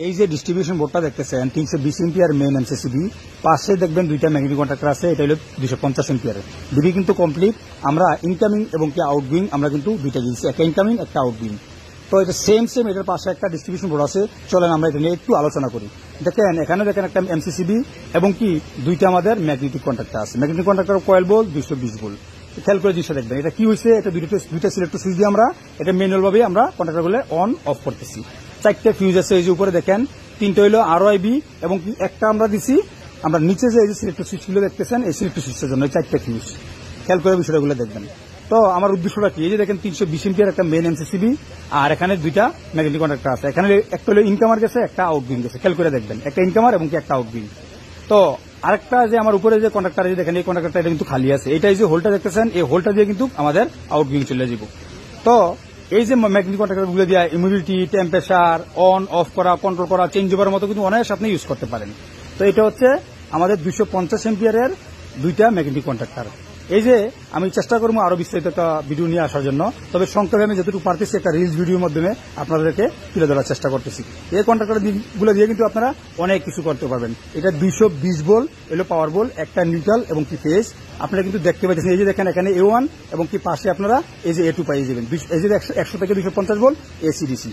এই যে ডিস্ট্রিবিউশন বোর্ডটা দেখতেছেন 320 এম্পিয়ার মেইন এমসিসিবি, পাশে দেখবেন দুইটা ম্যাগনেটিক কন্ট্যাক্টর আছে, এটা হলো 250 এম্পিয়ার। ডিবি কিন্তু কমপ্লিট। আমরা ইনকামিং এবং কি আউটগোয়িং আমরা কিন্তু দুইটা দিয়েছি, একটা ইনকামিং একটা আউটগোয়িং। তো এটা সেম এটার পাশে একটা ডিস্ট্রিবিউশন বোর্ড আছে। চলেন আমরা এটা নিয়ে একটু আলোচনা করি। দেখেন এখানে দেখেন একটা এমসিসিবি এবং কি দুইটা আমাদের ম্যাগনেটিক কন্ট্যাক্টর আছে। Magnetic contactor coil volt 220 volt. খেয়াল করে জিনিসটা দেখবেন, এটা কি হয়েছে, এটা দুইটা সিলেক্টর সুইচ দিয়ে আমরা এটা ম্যানুয়াল ভাবে আমরা কন্ট্যাক্টরগুলো অন অফ করতেছি। 4টে ফিউজ আছে এই যে উপরে দেখেন, 3টে হলো ROIB এবং কি একটা আমরা দিছি আমরা নিচে যে এই যে সিলেক্টর সুইচগুলো দেখতেছেন এই সিলেক্টর সুইচের জন্য 4টে ফিউজ। খেয়াল করে বিষয়গুলো দেখবেন। তো আমার উদ্দেশ্যটা কি, এই যে দেখেন 320 এম্পিয়ার একটা মেইন এমসিসিবি আর এখানে দুইটা ম্যাগনেটিক কন্ট্যাক্টর আছে। এখানে একটা হলো ইনকামার গেছে, একটা আউটগোয়িং গেছে। খেয়াল করে দেখবেন, একটা ইনকামার এবং কি একটা আউটগোয়িং। তো আরেকটা যে আমার উপরে যে কন্ট্যাক্টর আছে দেখেন, এই কন্ট্যাক্টরটা এটা কিন্তু খালি আছে। এইটা এই যে হোলটা দেখতেছেন, এই হোলটা দিয়ে কিন্তু আমাদের আউটগোয়িং চলে যাব। তো এই যে ম্যাগনেটিক কন্ট্যাক্টরগুলো দিয়ে ইমিউনিটি, টেম্পারেচার, অন অফ করা, কন্ট্রোল করা, চেঞ্জ ওভার মতো কিন্তু অনায়াসে আপনি ইউজ করতে পারেন। তো এটা হচ্ছে আমাদের 250 এম্পিয়ারের দুইটা ম্যাগনেটিক কন্ট্যাক্টর। এই যে আমি চেষ্টা করবো আরো বিস্তারিত একটা ভিডিও নিয়ে আসার জন্য, তবে সংক্ষেপে আমি যতটুকু পারতেছি একটা রিলস ভিডিওর মাধ্যমে আপনাদেরকে তুলে ধরার চেষ্টা করতেছি। এই কন্ট্যাক্টর গুলো দিয়ে কিন্তু আপনারা অনেক কিছু করতে পারবেন। এটা 220 ভোল্ট এলো পাওয়ার ভোল্ট, একটা নিউট্রাল এবং কি ফেজ আপনারা কিন্তু দেখতে পাচ্ছেন। এই যে দেখেন এখানে A1 এবং কি পাশে আপনারা এই যে A2 পাইয়ে যাবেন। এই যে 100 থেকে 250 ভোল্ট AC/DC।